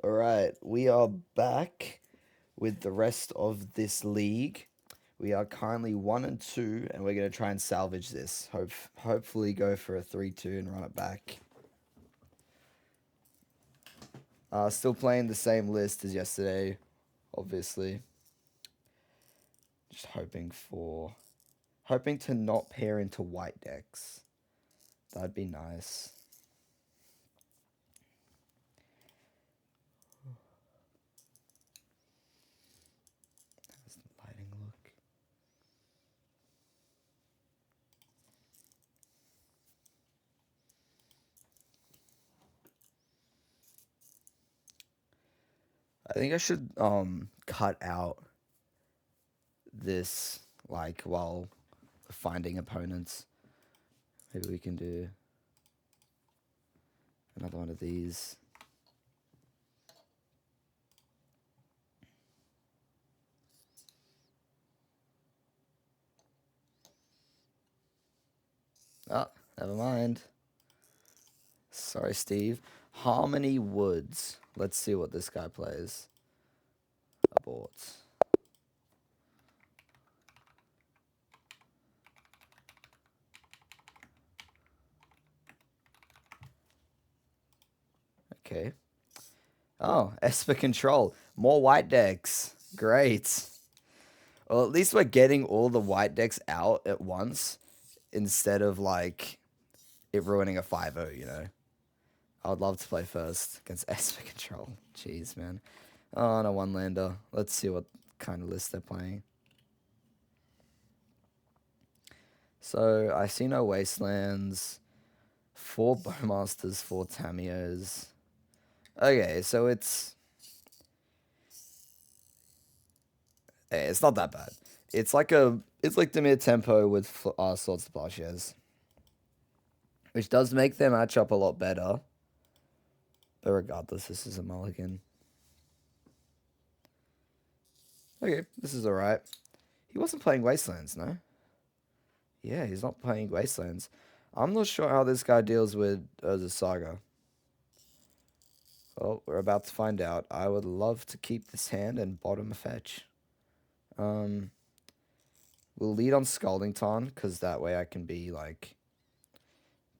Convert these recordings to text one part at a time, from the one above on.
All right, we are back with the rest of this league. We are currently 1-2, and we're gonna try and salvage this. Hopefully, go for a 3-2 and run it back. Still playing the same list as yesterday, obviously. Just hoping to not pair into white decks. That'd be nice. How's the lighting look? I think I should cut out this while finding opponents. Maybe we can do another one of these. Oh, never mind. Sorry, Steve. Harmony Woods. Let's see what this guy plays. Abort. Okay. Oh, Esper Control. More white decks. Great. Well, at least we're getting all the white decks out at once instead of it ruining a 5-0, you know. I would love to play first against Esper Control. Jeez, man. Oh, no one lander. Let's see what kind of list they're playing. So I see no Wastelands, 4 Bowmasters, 4 Tamios. Okay, so it's not that bad. It's like Demir Tempo with Swords to Plowshares, which does make their matchup a lot better. But regardless, this is a mulligan. Okay, this is alright. He wasn't playing Wastelands, no? Yeah, he's not playing Wastelands. I'm not sure how this guy deals with the Saga. Well, we're about to find out. I would love to keep this hand and bottom a fetch. We'll lead on Scalding Tarn, because that way I can be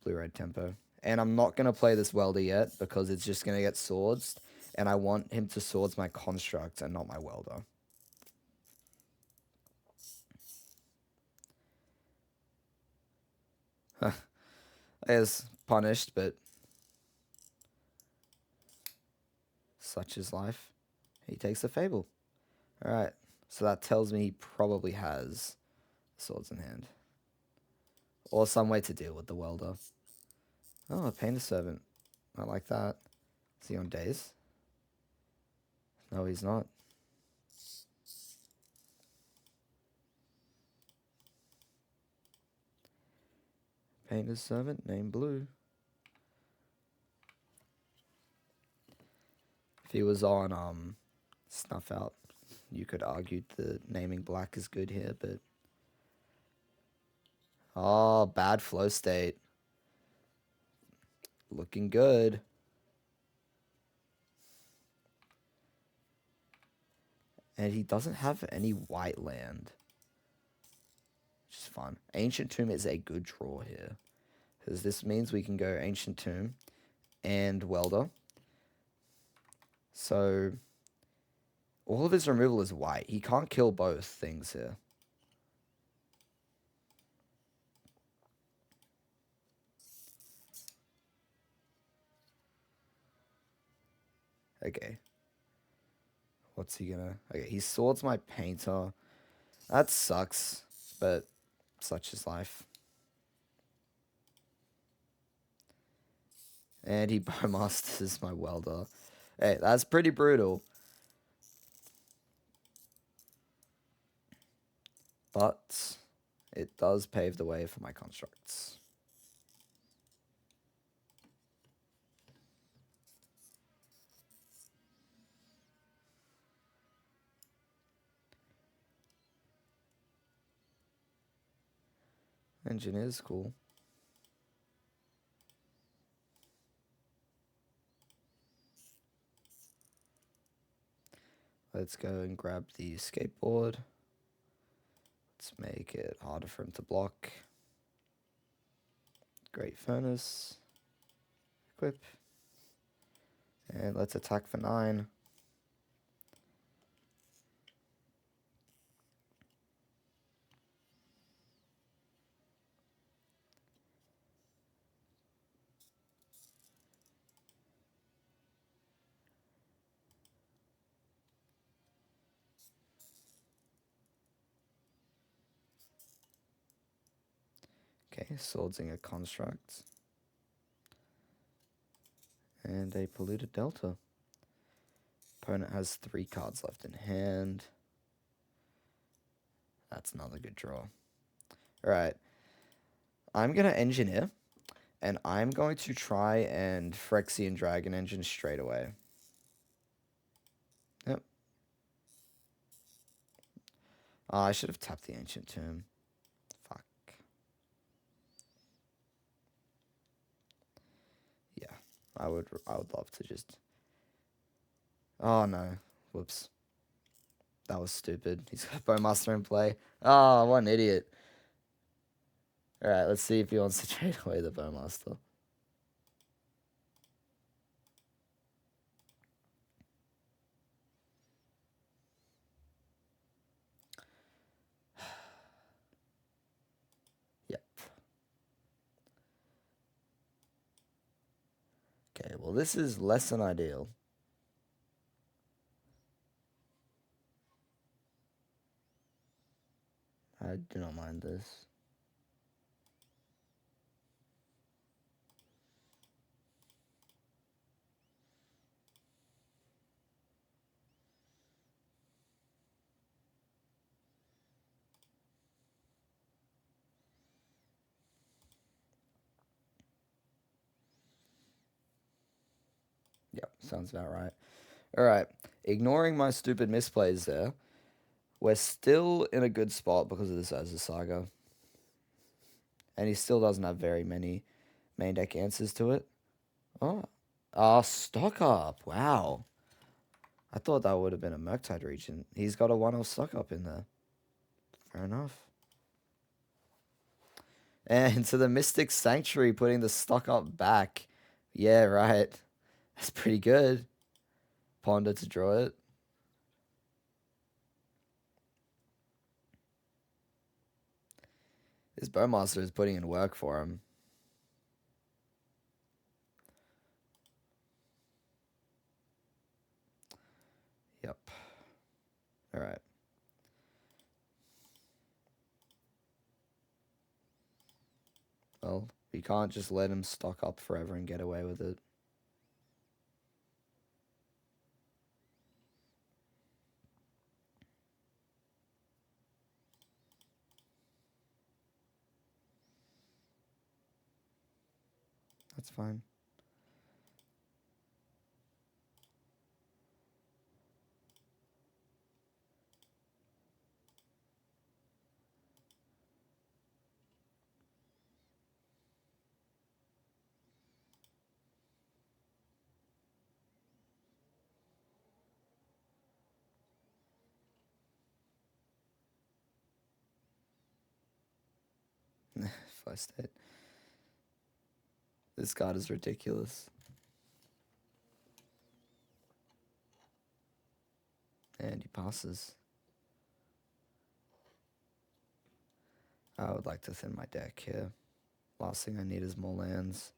blue-red tempo. And I'm not going to play this Welder yet, because it's just going to get swords. And I want him to swords my Construct and not my Welder. I guess punished, but such is life. He takes a Fable. Alright, so that tells me he probably has swords in hand. Or some way to deal with the Welder. Oh, a Painter Servant. I like that. Is he on days? No, he's not. Painter Servant, name blue. If he was on Snuff Out, you could argue the naming black is good here, but oh, bad flow state. Looking good. And he doesn't have any white land, which is fun. Ancient Tomb is a good draw here, because this means we can go Ancient Tomb and Welder. So all of his removal is white. He can't kill both things here. Okay. What's he gonna... Okay, he swords my Painter. That sucks, but such is life. And he Bowmasters my Welder. Hey, that's pretty brutal. But it does pave the way for my constructs. Engineer's cool. Let's go and grab the skateboard. Let's make it harder for him to block. Great furnace. Equip. And let's attack for 9. Okay, Swordsing a construct. And a polluted delta. Opponent has 3 cards left in hand. That's another good draw. Alright. I'm going to engineer. And I'm going to try and Phyrexian Dragon Engine straight away. Yep. Oh, I should have tapped the Ancient Tomb. Fuck. Yeah. I would love to just... Oh, no. Whoops. That was stupid. He's got Bowmaster in play. Oh, what an idiot. Alright, let's see if he wants to trade away the Bowmaster. Yep. Okay, well this is less than ideal. I do not mind this. Yep, sounds about right. Alright, ignoring my stupid misplays there, we're still in a good spot because of this as a saga. And he still doesn't have very many main deck answers to it. Oh. Stock up. Wow. I thought that would have been a Murktide region. He's got a 1-off stock up in there. Fair enough. And to the Mystic Sanctuary, putting the stock up back. Yeah, right. That's pretty good. Ponder to draw it. This Bowmaster is putting in work for him. Yep. Alright. Well, we can't just let him stock up forever and get away with it. That's fine. First hit. This card is ridiculous. And he passes. I would like to thin my deck here. Last thing I need is more lands.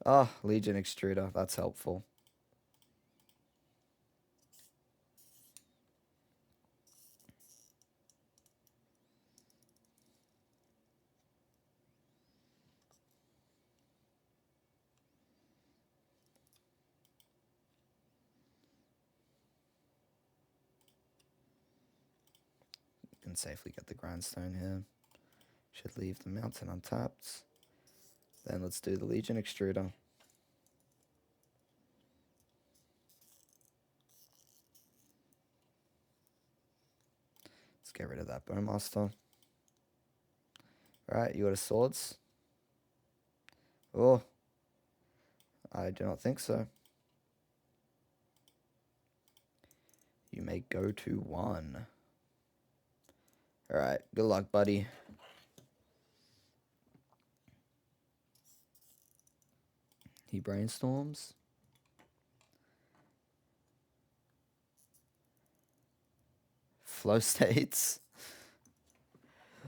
Oh, Legion Extruder. That's helpful. Can safely get the Grindstone here. Should leave the Mountain untapped. Then let's do the Legion Extruder. Let's get rid of that Bowmaster. Alright, you got a Swords. Oh, I do not think so. You may go to 1. Alright, good luck, buddy. He brainstorms. Flow states.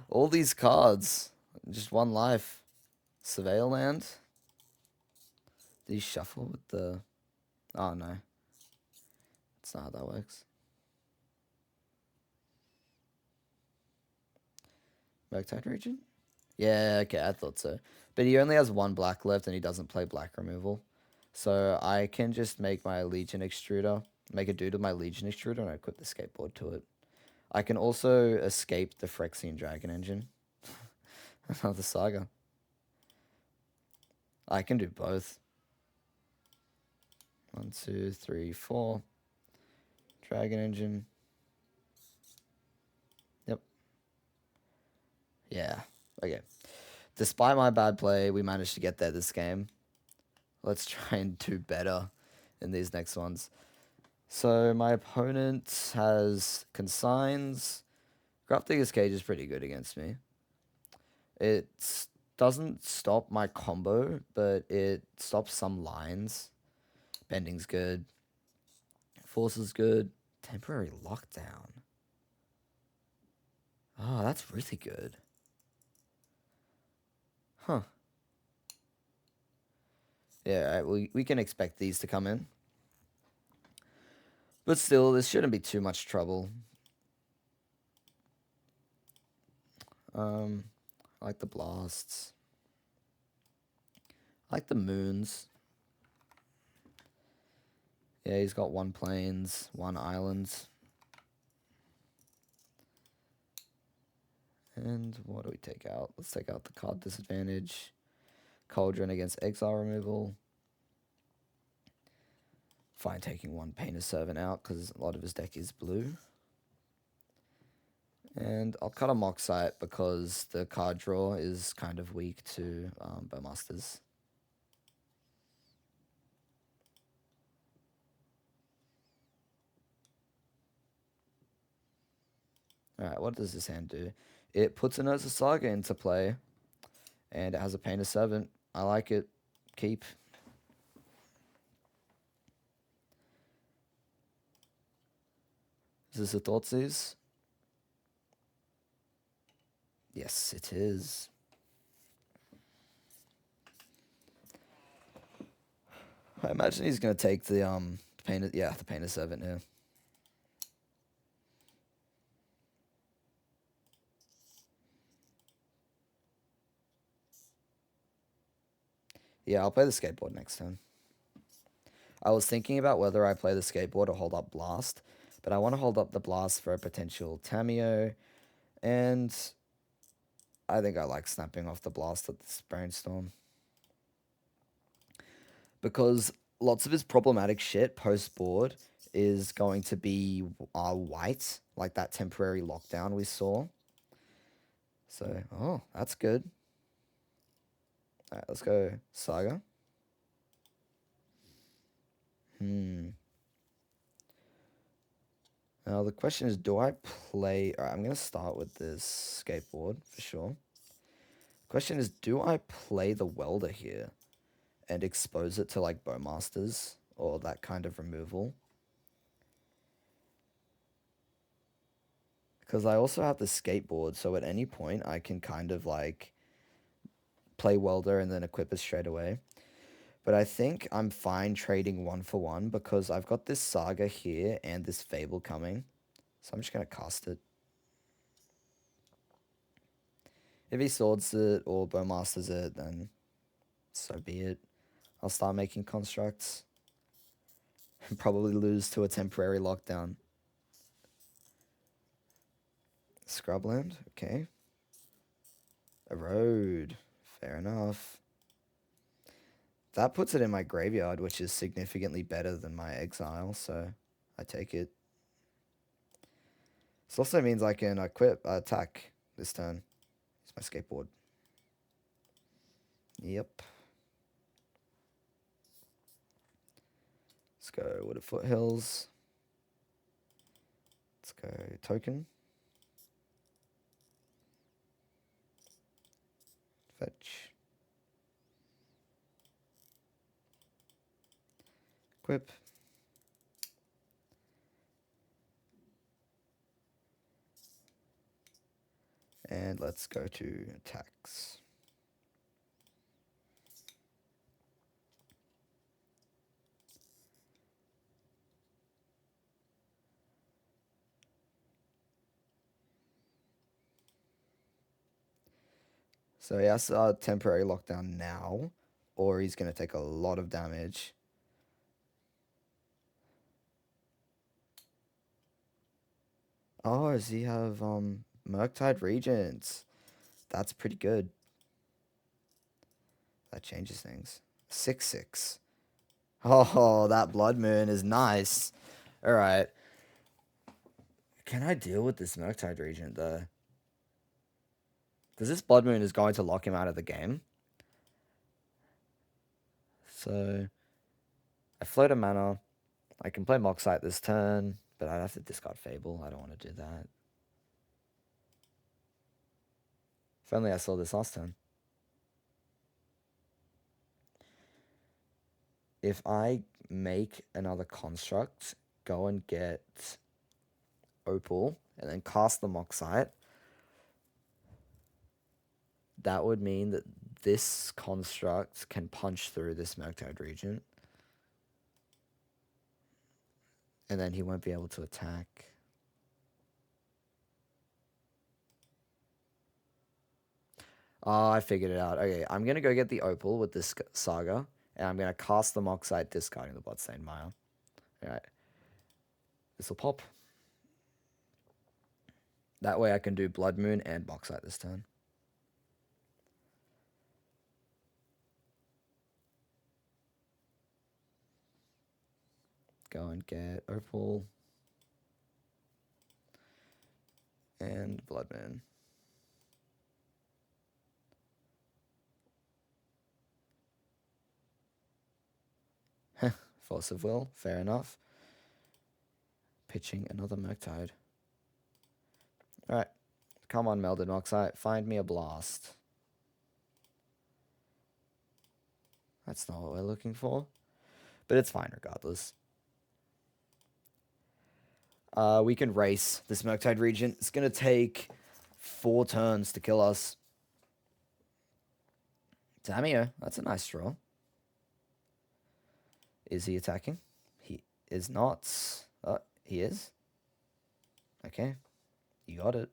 All these cards. Just 1 life. Surveil land. Did he shuffle with the... Oh, no. That's not how that works. Merctide region? Yeah, okay, I thought so. But he only has 1 black left and he doesn't play black removal. So I can just make my Legion Extruder, make a dude with my Legion Extruder and I equip the skateboard to it. I can also escape the Phyrexian Dragon Engine. Another saga. I can do both. 1, 2, 3, 4. Dragon Engine. Yep. Yeah. Okay. Despite my bad play, we managed to get there this game. Let's try and do better in these next ones. So my opponent has Consigns. Grafdigger's Cage is pretty good against me. It doesn't stop my combo, but it stops some lines. Bending's good. Force is good. Temporary Lockdown. Oh, that's really good. Huh. Yeah, we can expect these to come in. But still, this shouldn't be too much trouble. I like the blasts. I like the moons. Yeah, he's got 1 plains, 1 islands. And what do we take out? Let's take out the card disadvantage. Cauldron against exile removal. Fine taking 1 Painter Servant out because a lot of his deck is blue. And I'll cut a Mock Sight because the card draw is kind of weak to Bowmasters. Alright, what does this hand do? It puts an Urza Saga into play. And it has a Painter Servant. I like it. Keep. Is this a Thoughtseize? Yes, it is. I imagine he's gonna take the Painter, yeah, the Painter Servant here. Yeah, I'll play the skateboard next turn. I was thinking about whether I play the skateboard or hold up Blast, but I want to hold up the Blast for a potential Tameo, and I think I like snapping off the Blast at this Brainstorm. Because lots of his problematic shit post-board is going to be white, like that temporary lockdown we saw. So, oh, that's good. Alright, let's go Saga. Now the question is, do I play... Alright, I'm going to start with this skateboard, for sure. Question is, do I play the Welder here and expose it to, like, Bowmasters or that kind of removal? Because I also have the skateboard, so at any point I can kind of, like, play Welder and then equip it straight away. But I think I'm fine trading 1 for 1 because I've got this Saga here and this Fable coming. So I'm just going to cast it. If he swords it or Bowmasters it, then so be it. I'll start making constructs. And probably lose to a temporary lockdown. Scrubland, okay. Erode, fair enough. That puts it in my graveyard, which is significantly better than my exile, so I take it. This also means I can attack this turn. It's my skateboard. Yep. go Wooded Foothills. Let's go token. Fetch. Equip. And let's go to attacks. So he has a temporary lockdown now, or he's going to take a lot of damage. Oh, does he have Murktide Regents? That's pretty good. That changes things. 6/6. Oh, that Blood Moon is nice. All right. Can I deal with this Murktide Regent though? Because this Blood Moon is going to lock him out of the game. So I float a mana. I can play Moxite this turn, but I'd have to discard Fable. I don't want to do that. If only I saw this last turn. If I make another construct, go and get Opal, and then cast the Moxite, that would mean that this construct can punch through this Murktide Regent. And then he won't be able to attack. Oh, I figured it out. Okay, I'm going to go get the Opal with this Saga, and I'm going to cast the Moxite, discarding the Bloodstained Mire. Alright. This will pop. That way I can do Blood Moon and Moxite this turn. Go and get Opal. And Blood Moon. Force of Will, fair enough. Pitching another Murktide. Alright. Come on, Melded Moxite. Find me a blast. That's not what we're looking for. But it's fine regardless. We can race this Murktide Regent. It's going to take 4 turns to kill us. Tamio, that's a nice draw. Is he attacking? He is not. He is. Okay. You got it.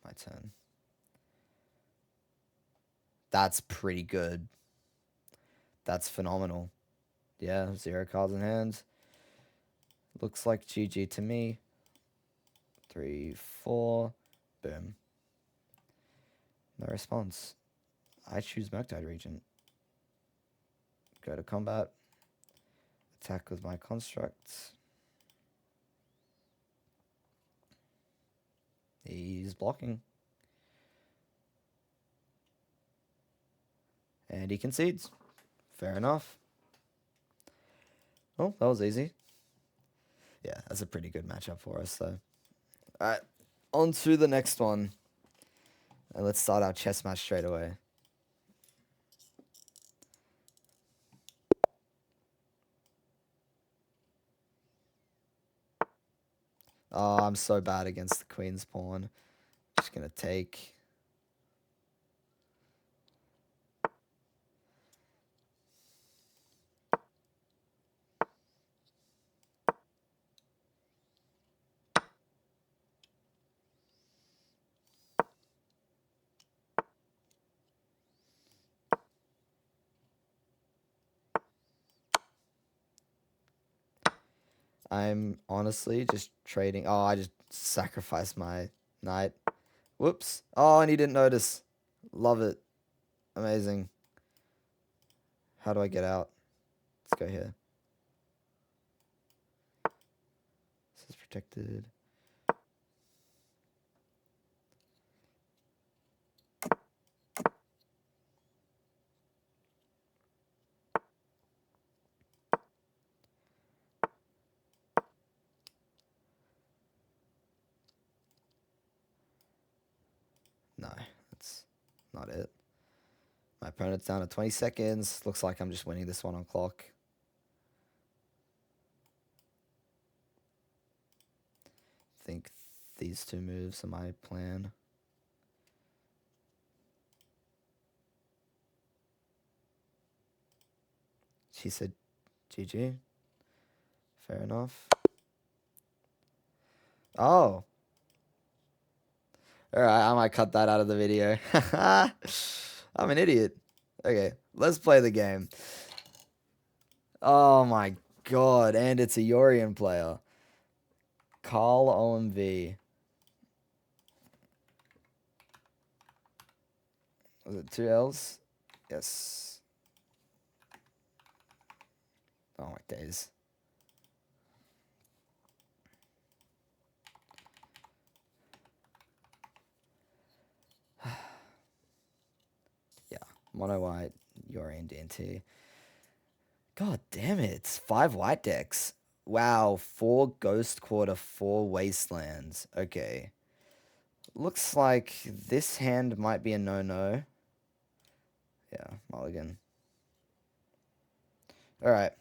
My turn. That's pretty good. That's phenomenal. Yeah, 0 cards in hand. Looks like GG to me. 3, 4. Boom. No response. I choose Murktide Regent. Go to combat. Attack with my construct. He's blocking. And he concedes. Fair enough. Oh, that was easy. Yeah, that's a pretty good matchup for us, though. Alright, on to the next one. And let's start our chess match straight away. Oh, I'm so bad against the Queen's Pawn. Just gonna take. I'm honestly just trading. Oh, I just sacrificed my knight. Whoops. Oh, and he didn't notice. Love it. Amazing. How do I get out? Let's go here. This is protected. not it. My opponent's down to 20 seconds. Looks like I'm just winning this one on clock. I think these two moves are my plan. She said GG. Fair enough. Oh. Alright, I might cut that out of the video. I'm an idiot. Okay, let's play the game. Oh my god, and it's a Yorian player. Carl OMV. Was it 2 L's? Yes. Oh my days. Yeah, mono white, Yorian DNT. God damn it. 5 white decks. Wow, 4 Ghost Quarter, 4 Wastelands. Okay. Looks like this hand might be a no-no. Yeah, mulligan. Alright.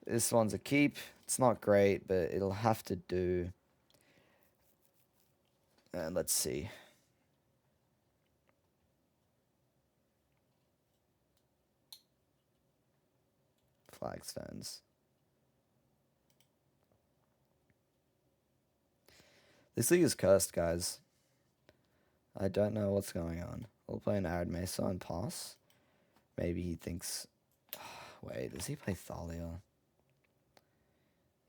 This one's a keep. It's not great, but it'll have to do. And let's see. Flagstones. This league is cursed, guys. I don't know what's going on. We'll play an Arid Mesa and pass. Maybe he thinks... Wait, does he play Thalia?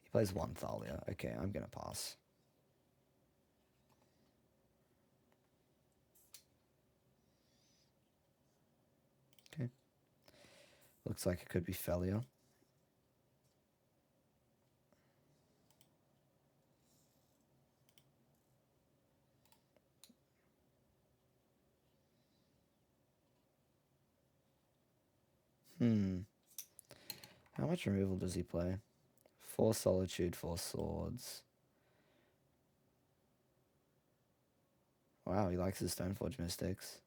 He plays 1 Thalia. Okay, I'm gonna pass. Okay. Looks like it could be Felia. How much removal does he play? 4 Solitude, 4 Swords. Wow, he likes his Stoneforge Mystics.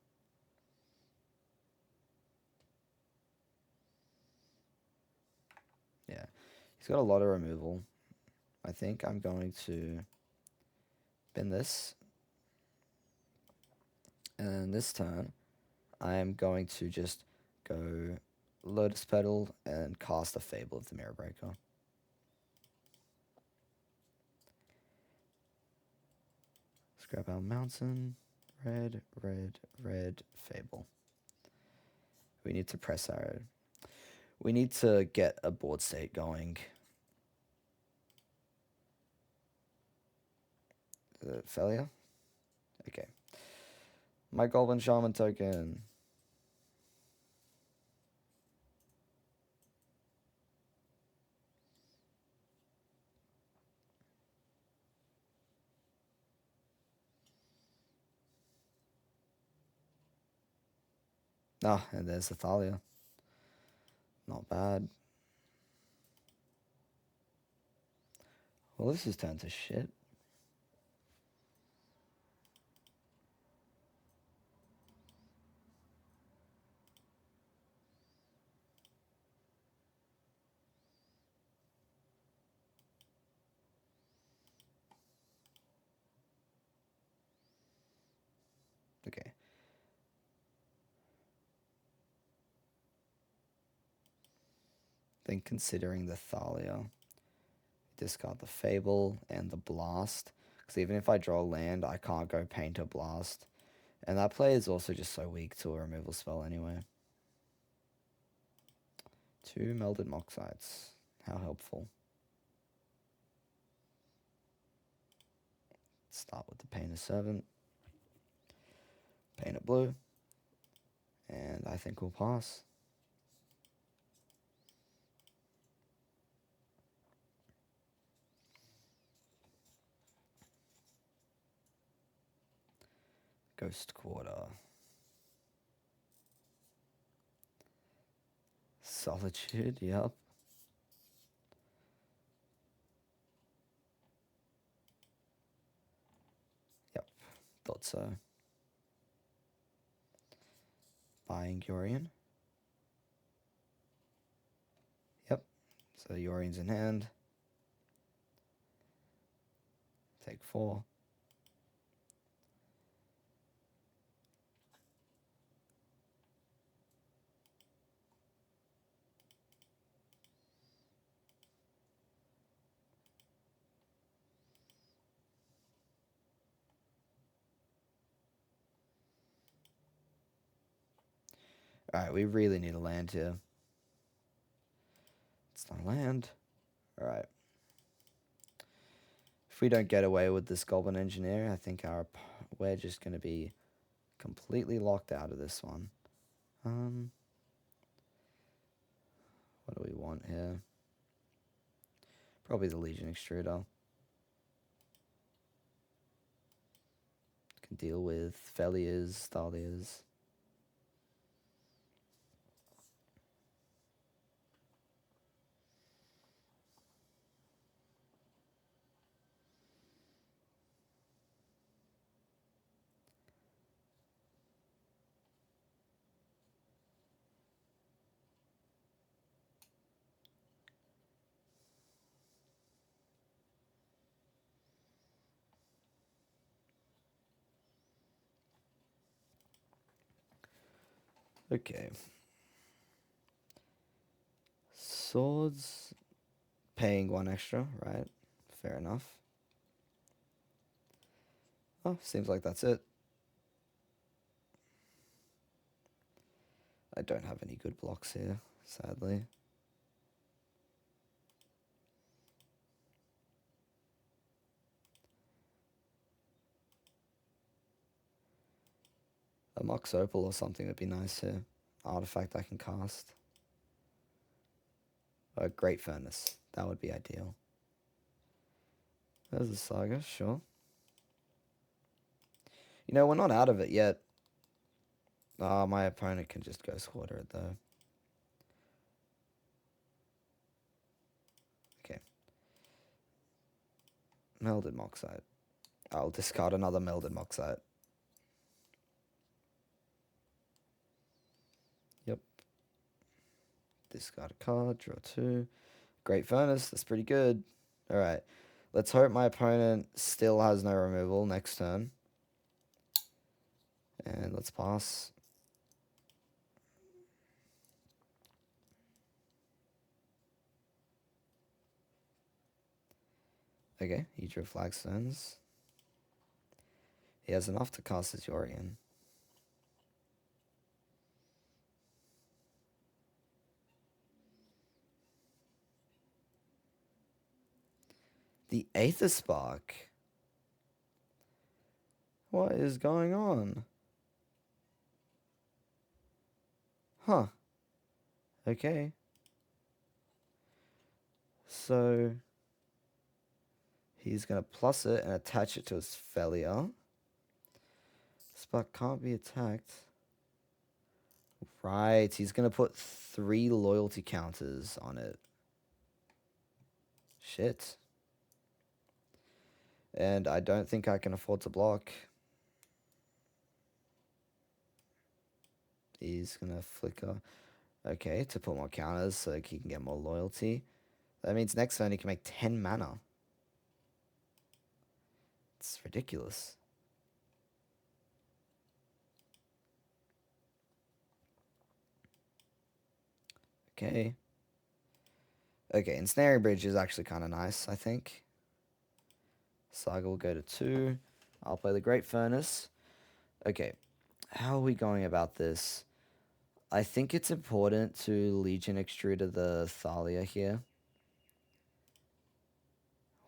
Yeah, he's got a lot of removal. I think I'm going to bin this. And this turn, I am going to just go Lotus Petal and cast a Fable of the Mirror Breaker. Let's grab our Mountain. Red, red, red, Fable. We need to press arrow. We need to get a board state going. Is it failure? Okay. My Golden Shaman token. Ah, and there's the Thalia. Not bad. Well, this is turned to shit. Okay. I think considering the Thalia, discard the Fable and the Blast. Because even if I draw land, I can't go Painter Blast. And that play is also just so weak to a removal spell anyway. 2 Melded Moxites. How helpful. Start with the Painter Servant. Painter Blue. And I think we'll pass. Ghost Quarter. Solitude, yep. Yep, thought so. buying Yorion. Yep. So Yorion's in hand. Take 4. Alright, we really need a land here. It's not a land. Alright. If we don't get away with this Goblin Engineer, I think we're just going to be completely locked out of this one. What do we want here? Probably the Legion Extruder. Can deal with Felias, Thalias. Okay. Swords. Paying 1 extra, right? Fair enough. Oh, seems like that's it. I don't have any good blocks here, sadly. A Mox Opal or something would be nice here. Artifact I can cast. A Great Furnace. That would be ideal. There's a Saga, sure. You know, we're not out of it yet. My opponent can just go squatter it, though. Okay. Melded Moxite. I'll discard another Melded Moxite. Yep. Discard a card, draw 2. Great Furnace, that's pretty good. Alright. Let's hope my opponent still has no removal next turn. And let's pass. Okay, he drew Flagstones. He has enough to cast his Yorion. The Aether Spark. What is going on? Huh. Okay. So he's going to plus it and attach it to his Felia. Spark can't be attacked. Right, he's going to put 3 loyalty counters on it. Shit. And I don't think I can afford to block. He's going to flicker. Okay, to put more counters so he can get more loyalty. That means next turn he can make 10 mana. It's ridiculous. Okay. Okay, Ensnaring Bridge is actually kind of nice, I think. Saga will go to 2. I'll play the Great Furnace. Okay, how are we going about this? I think it's important to Legion Extruder the Thalia here.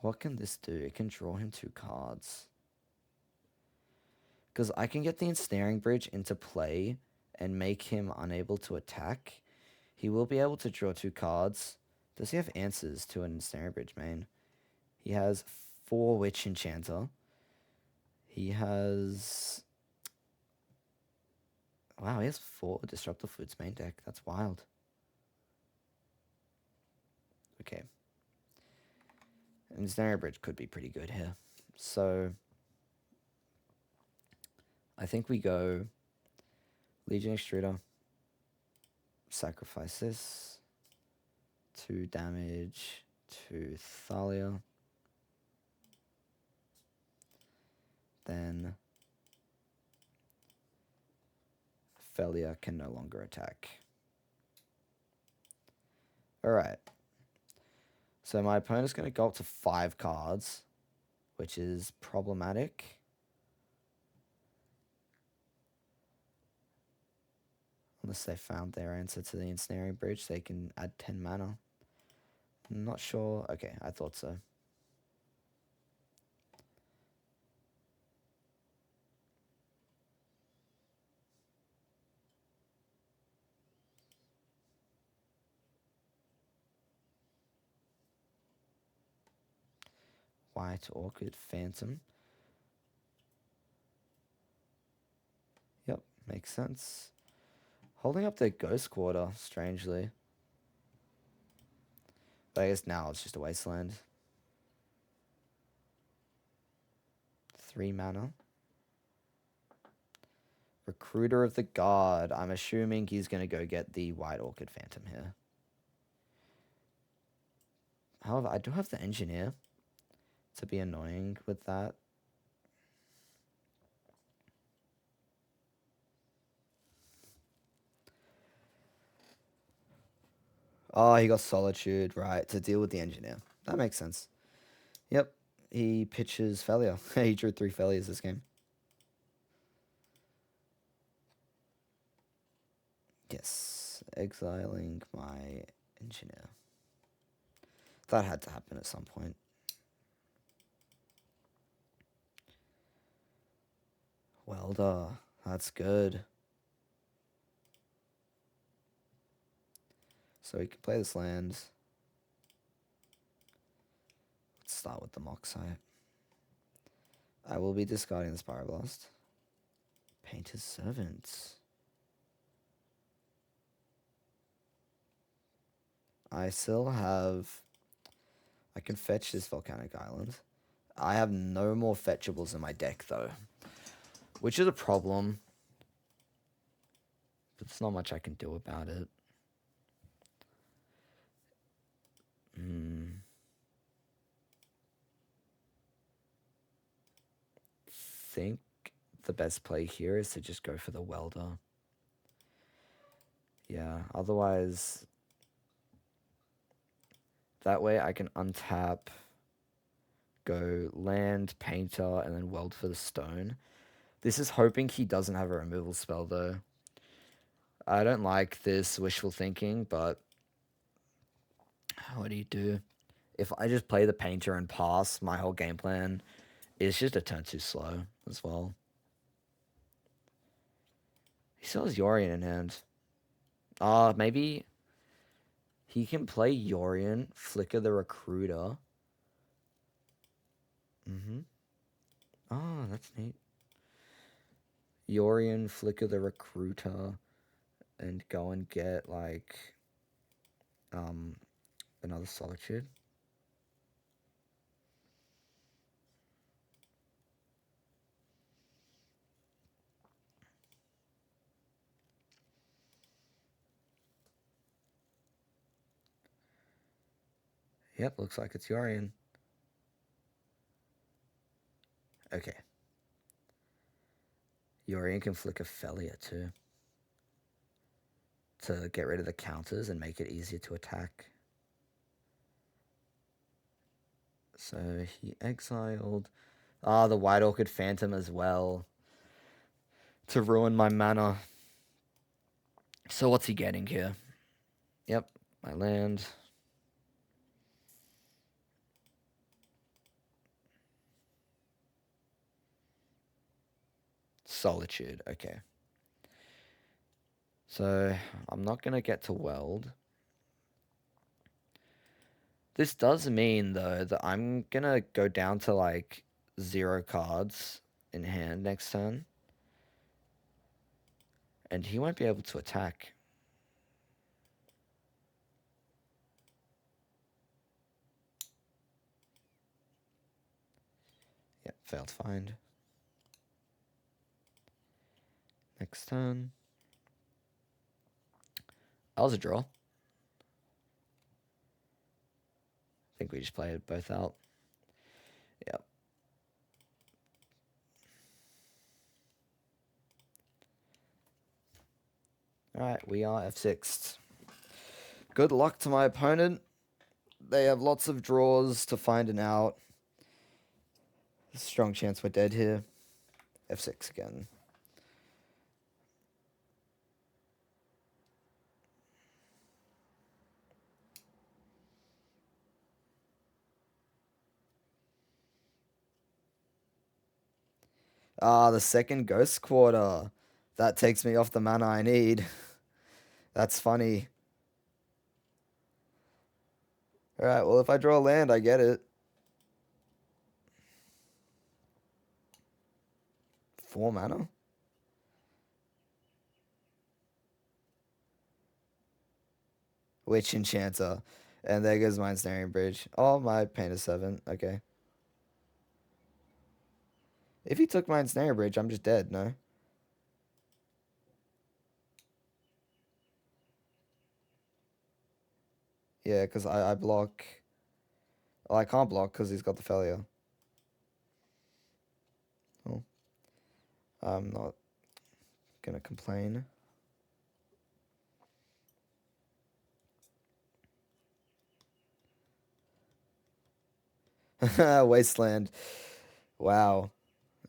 What can this do? It can draw him 2 cards. Because I can get the Ensnaring Bridge into play and make him unable to attack. He will be able to draw 2 cards. Does he have answers to an Ensnaring Bridge main? He has 4 Witch Enchanter. He has... Wow, he has 4 Disruptive Foods main deck. That's wild. Okay. And Ensnaring Bridge could be pretty good here. So... I think we go Legion Extruder. Sacrifice this. 2 damage to Thalia. Then Felia can no longer attack. Alright. So my opponent's going to go up to 5 cards, which is problematic. Unless they found their answer to the Ensnaring Bridge, they can add 10 mana. I'm not sure. Okay, I thought so. White Orchid Phantom. Yep, makes sense. Holding up their Ghost Quarter, strangely. But I guess now it's just a Wasteland. 3 mana. Recruiter of the Guard. I'm assuming he's going to go get the White Orchid Phantom here. However, I do have the Engineer to be annoying with that. Oh, he got Solitude, right, to deal with the Engineer. That makes sense. Yep, he pitches Failure. He drew 3 failures this game. Yes, exiling my Engineer. That had to happen at some point. Welder, that's good. So we can play this land. Let's start with the Moxite. I will be discarding this Pyroblast. Painter's Servant. I still have... I can fetch this Volcanic Island. I have no more fetchables in my deck, though. Which is a problem. But there's not much I can do about it. Think the best play here is to just go for the Welder. Yeah, otherwise... That way I can untap, go land, Painter, and then Weld for the stone. This is hoping he doesn't have a removal spell, though. I don't like this wishful thinking, but... What do you do? If I just play the Painter and pass, my whole game plan is just a turn too slow as well. He still has Yorion in hand. Maybe he can play Yorion, Flicker the Recruiter. Oh, that's neat. Yorion, Flicker the Recruiter, and go and get, like, another Solitude. Yep, looks like it's Yorion. Okay. Yorion can flicker Felia too. To get rid of the counters and make it easier to attack. So he exiled... the White Orchid Phantom as well. To ruin my mana. So what's he getting here? Yep, my land... Solitude, okay. So, I'm not going to get to Weld. This does mean, though, that I'm going to go down to, like, 0 cards in hand next turn. And he won't be able to attack. Yep, failed find. Next turn. That was a draw. I think we just played both out. Yep. Alright, we are F6. Good luck to my opponent. They have lots of draws to find an out. Strong chance we're dead here. F6 again. Ah, the second ghost quarter. That takes me off the mana I need. That's funny. Alright, well, if I draw land, I get it. 4 mana? Witch Enchanter. And there goes my Ensnaring Bridge. Oh, my pain is 7. Okay. If he took my Ensnaring Bridge, I'm just dead, no? Yeah, because I block. Well, I can't block because he's got the failure. Oh. I'm not gonna complain. Wasteland. Wow.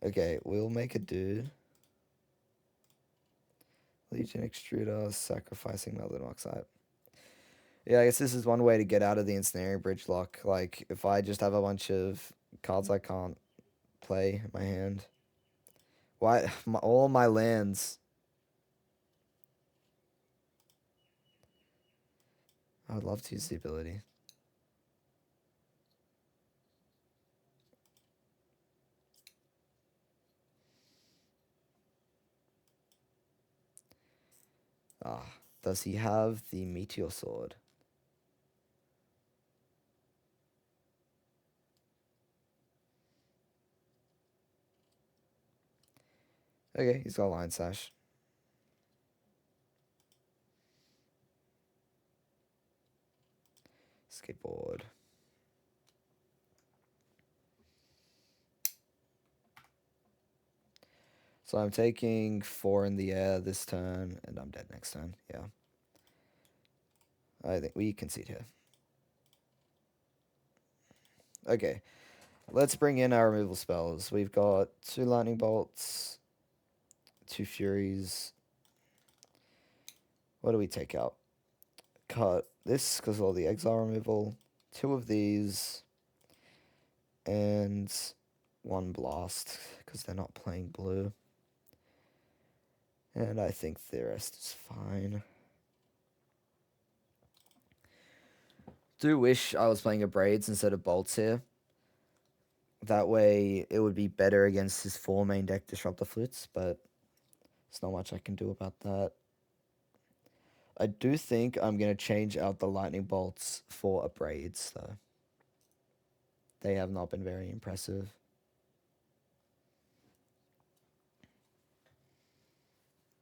Okay, we'll make a dude. Legion Extruder, sacrificing Melted Oxide. Yeah, I guess this is one way to get out of the Ensnaring Bridge lock. Like, if I just have a bunch of cards I can't play in my hand. Why? All my lands. I would love to use the ability. Ah, does he have the Meteor Sword? Okay, he's got Lion Sash. Skateboard. So I'm taking 4 in the air this turn, and I'm dead next turn. Yeah. I think we concede here. Okay. Let's bring in our removal spells. We've got 2 Lightning Bolts, 2 Furies. What do we take out? Cut this because of all the exile removal. 2 of these. And 1 Blast because they're not playing blue. And I think the rest is fine. Do wish I was playing a Braids instead of Bolts here. That way it would be better against his 4 main deck Disruptor Flutes, but there's not much I can do about that. I do think I'm going to change out the Lightning Bolts for a Braids, though. They have not been very impressive.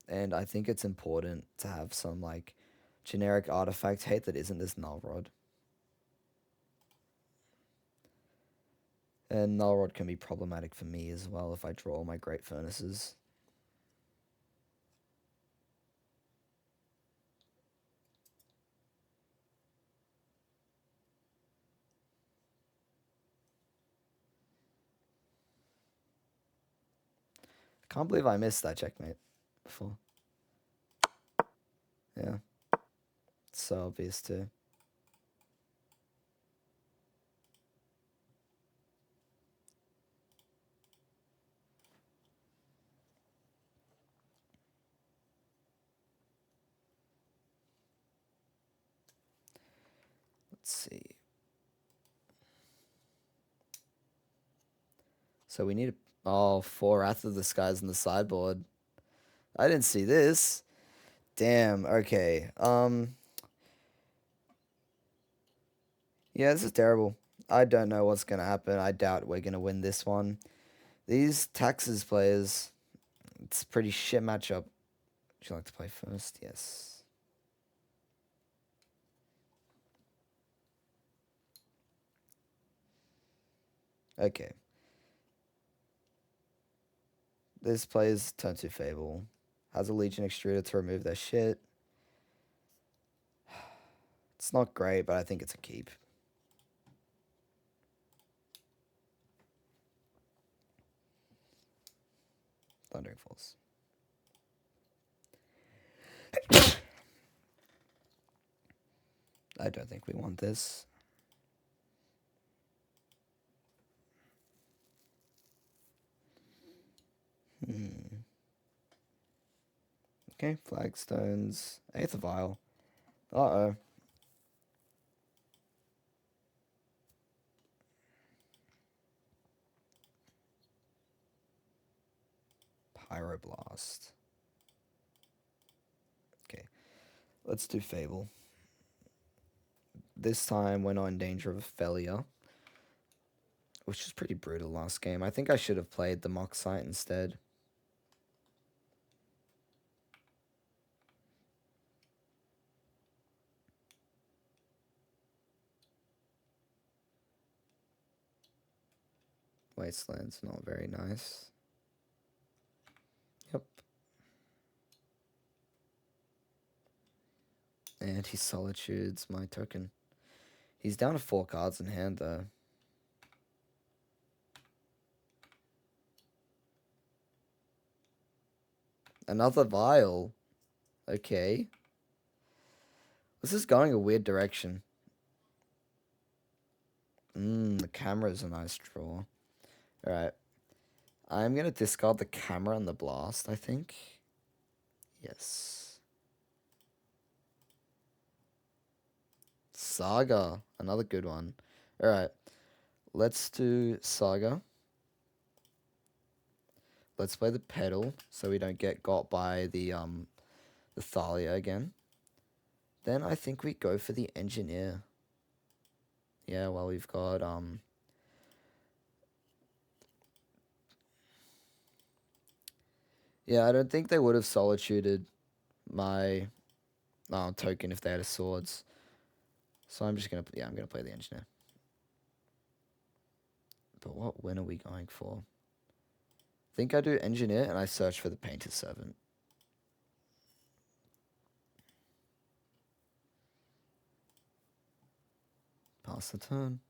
And I think it's important to have some, like, generic artifact hate that isn't this Null Rod. And Null Rod can be problematic for me as well if I draw all my Great Furnaces. Can't believe I missed that checkmate before. Yeah. It's so obvious too. Let's see. So we need oh, 4 Wrath of the Skies in the sideboard. I didn't see this. Damn, okay. Yeah, this is terrible. I don't know what's gonna happen. I doubt we're gonna win this one. These Taxes players, it's a pretty shit matchup. Would you like to play first? Yes. Okay. This plays turn 2 Fable. Has a Legion Extruder to remove their shit. It's not great, but I think it's a keep. Thundering Force. I don't think we want this. Okay, Flagstones. Eighth Vial. Uh-oh. Pyroblast. Okay, let's do Fable. This time we're not in danger of a failure, which is pretty brutal last game. I think I should have played the Mock Sight instead. Wasteland's not very nice. Yep. And he Solitudes my token. He's down to 4 cards in hand, though. Another Vial. Okay. This is going a weird direction. The camera's a nice draw. Alright. I'm going to discard the camera and the blast, I think. Yes. Saga. Another good one. Alright. Let's do Saga. Let's play the Pedal so we don't get got by the Thalia again. Then I think we go for the Engineer. Yeah, well, we've got yeah, I don't think they would have solituded my token if they had a swords. So I'm just gonna I'm gonna play the Engineer. But what win are we going for? I think I do Engineer and I search for the Painter's Servant. Pass the turn.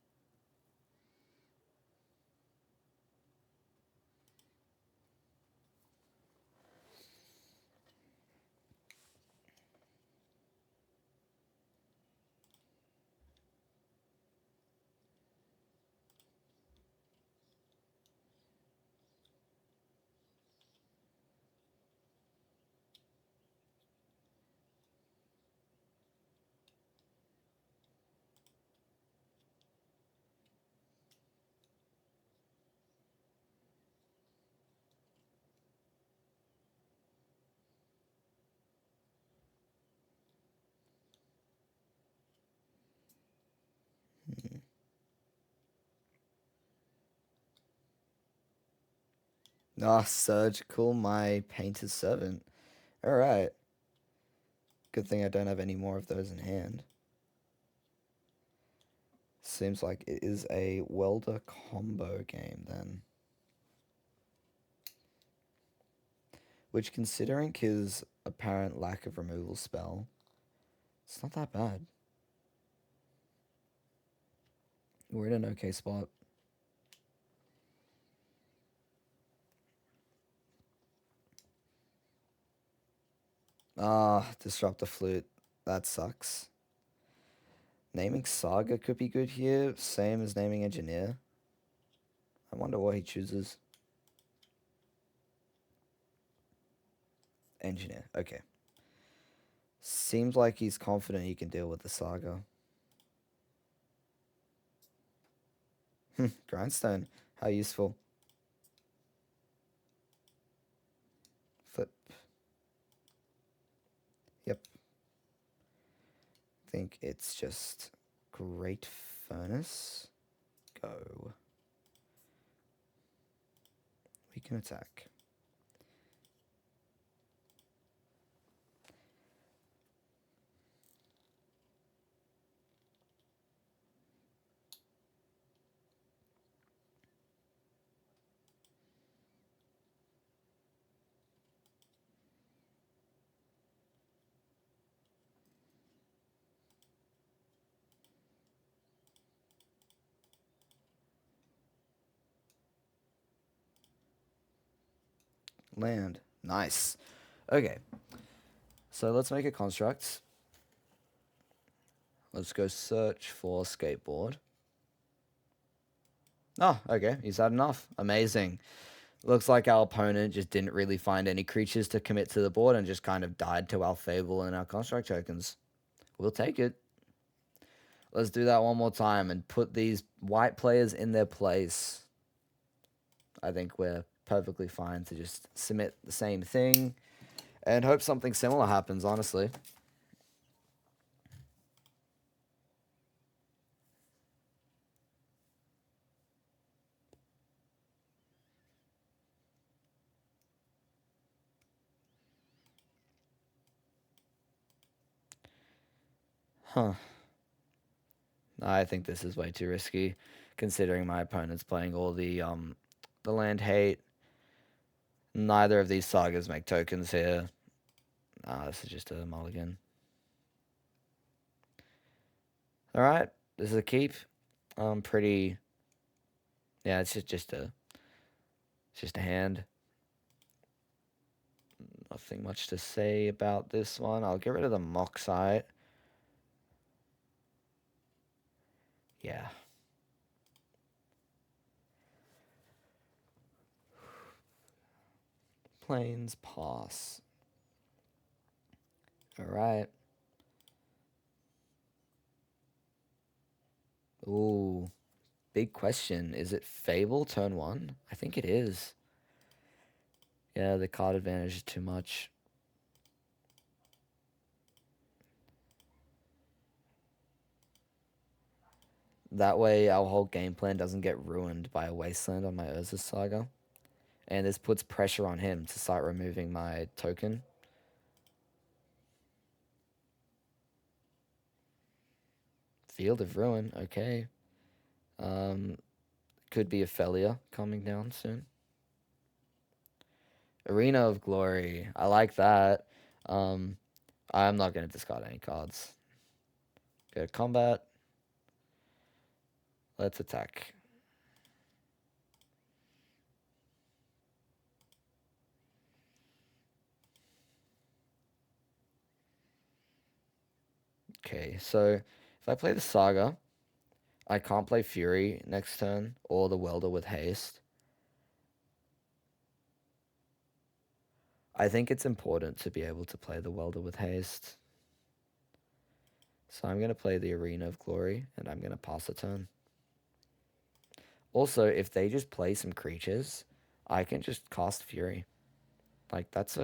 Ah, Surgical, my Painter's Servant. Alright. Good thing I don't have any more of those in hand. Seems like it is a welder combo game then. Which, considering his apparent lack of removal spell, it's not that bad. We're in an okay spot. Ah, Disrupt the Flute. That sucks. Naming Saga could be good here, same as naming Engineer. I wonder what he chooses. Engineer, okay. Seems like he's confident he can deal with the Saga. Grindstone, how useful. Flip. Yep. I think it's just Great Furnace. Go. We can attack. Land. Nice. Okay. So let's make a construct. Let's go search for skateboard. Oh, okay. He's had enough. Amazing. Looks like our opponent just didn't really find any creatures to commit to the board and just kind of died to our Fable and our construct tokens. We'll take it. Let's do that one more time and put these white players in their place. I think we're perfectly fine to just submit the same thing and hope something similar happens, honestly. Huh. I think this is way too risky, considering my opponent's playing all the land hate. Neither of these sagas make tokens here. This is just a mulligan. All right, this is a keep. Pretty. Yeah, it's just a hand. Nothing much to say about this one. I'll get rid of the mock site. Yeah. Planes pass. All right. Ooh, big question. Is it Fable turn 1? I think it is. Yeah, the card advantage is too much. That way our whole game plan doesn't get ruined by a wasteland on my Urza Saga. And this puts pressure on him to start removing my token. Field of Ruin, okay. Could be Ophelia coming down soon. Arena of Glory, I like that. I'm not going to discard any cards. Go to combat. Let's attack. Okay, so if I play the Saga, I can't play Fury next turn or the Welder with haste. I think it's important to be able to play the Welder with haste. So I'm going to play the Arena of Glory and I'm going to pass a turn. Also, if they just play some creatures, I can just cast Fury. Like that's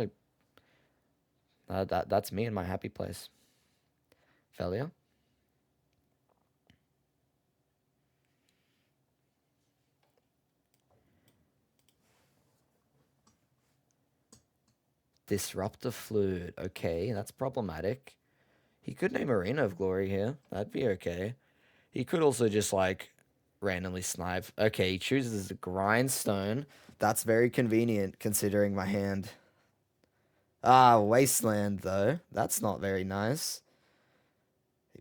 that's me in my happy place. Felia. Disruptor Flute. Okay, that's problematic. He could name Arena of Glory here. That'd be okay. He could also just like randomly snipe. Okay, he chooses the Grindstone. That's very convenient considering my hand. Ah, Wasteland though. That's not very nice.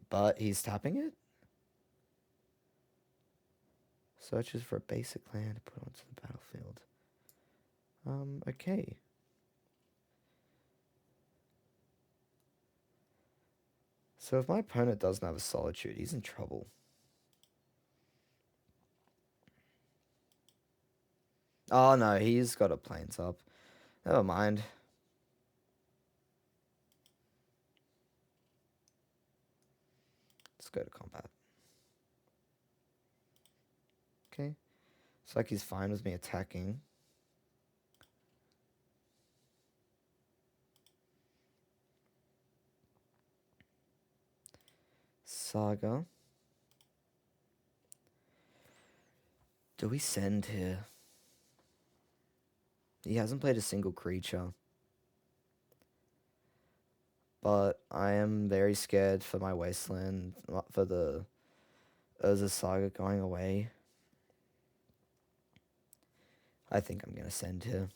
But he's tapping it. Searches for a basic land to put onto the battlefield. Okay. So if my opponent doesn't have a Solitude, he's in trouble. Oh no, he's got a Plains up. Never mind. Let's go to combat. Okay. It's like he's fine with me attacking. Saga. Do we send here? He hasn't played a single creature. But I am very scared for my Wasteland, for the Urza Saga going away. I think I'm going to send here.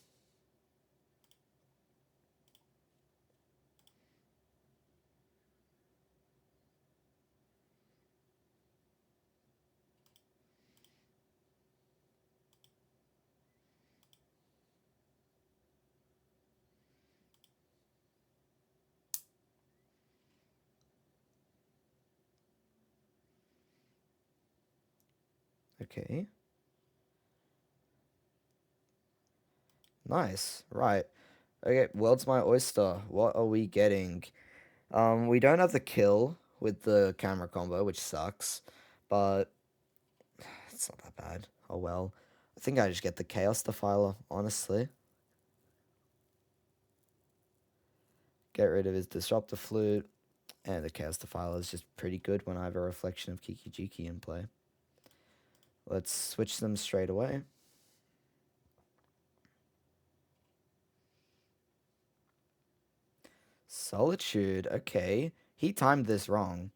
Okay. Nice. Right. Okay, world's my oyster. What are we getting? We don't have the kill with the camera combo, which sucks, but it's not that bad. Oh well. I think I just get the Chaos Defiler, honestly. Get rid of his Disruptor Flute, and the Chaos Defiler is just pretty good when I have a reflection of Kiki Jiki in play. Let's switch them straight away. Solitude, okay. He timed this wrong.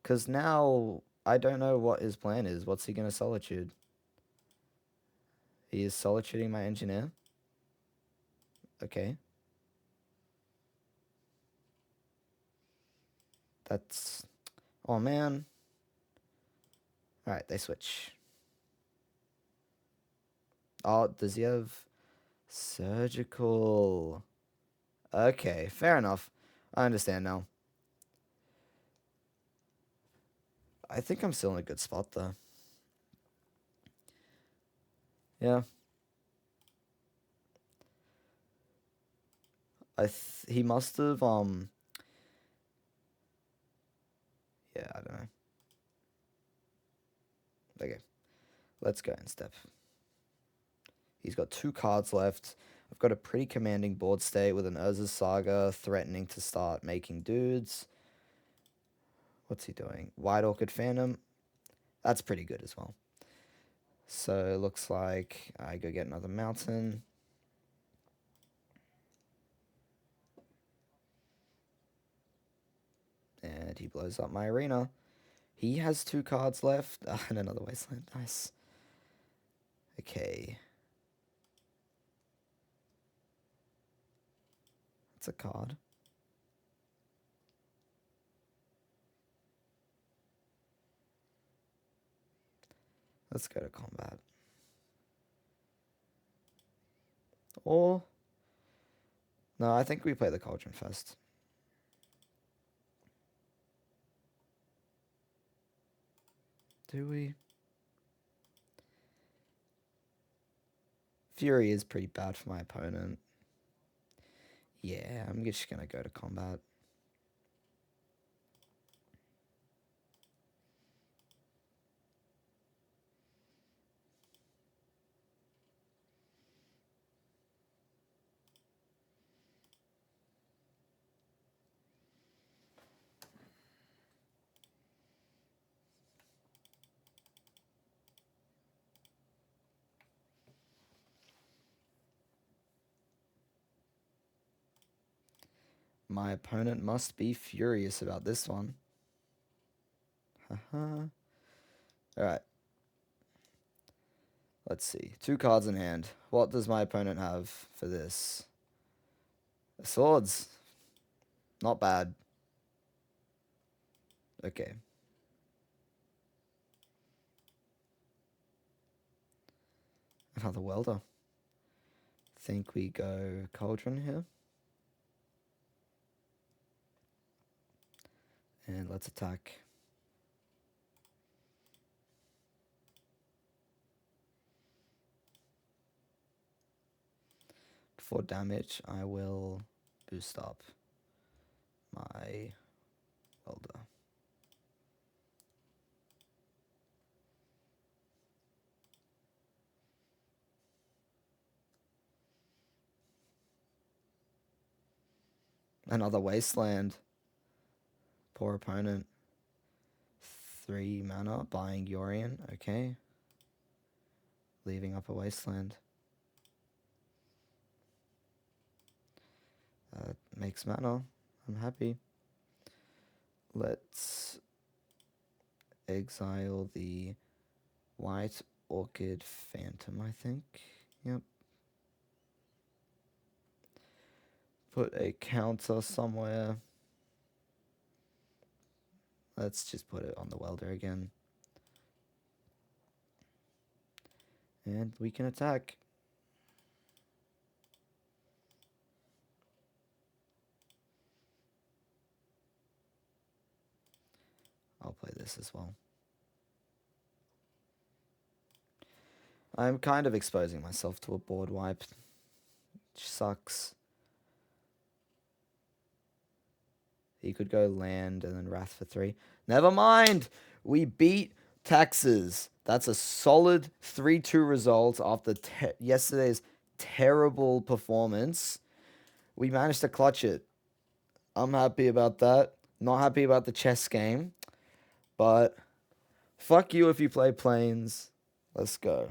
Because now I don't know what his plan is. What's he going to Solitude? He is Solituding my engineer. Okay. That's... Oh, man. Alright, they switch. Oh, does he have... Surgical? Okay, fair enough. I understand now. I think I'm still in a good spot, though. Yeah. He must have, Yeah, I don't know. Okay. Let's go in step. He's got 2 cards left. I've got a pretty commanding board state with an Urza's Saga threatening to start making dudes. What's he doing? White Orchid Phantom. That's pretty good as well. So it looks like I go get another mountain. And he blows up my arena. He has 2 cards left. And another Wasteland. Nice. Okay. That's a card. Let's go to combat. Or... No, I think we play the Cauldron first. Do we? Fury is pretty bad for my opponent. Yeah, I'm just gonna go to combat. My opponent must be furious about this one. Haha. Alright. Let's see. 2 cards in hand. What does my opponent have for this? Swords. Not bad. Okay. Another welder. Think we go Cauldron here. And let's attack. For damage, I will boost up my welder. Another Wasteland. Poor opponent. 3 mana, buying Yorion. Okay. Leaving up a Wasteland. Makes mana. I'm happy. Let's exile the White Orchid Phantom, I think. Yep. Put a counter somewhere. Let's just put it on the welder again. And we can attack. I'll play this as well. I'm kind of exposing myself to a board wipe. Which sucks. He could go land and then Wrath for 3. Never mind! We beat Taxes. That's a solid 3-2 result after yesterday's terrible performance. We managed to clutch it. I'm happy about that. Not happy about the chess game. But fuck you if you play planes. Let's go.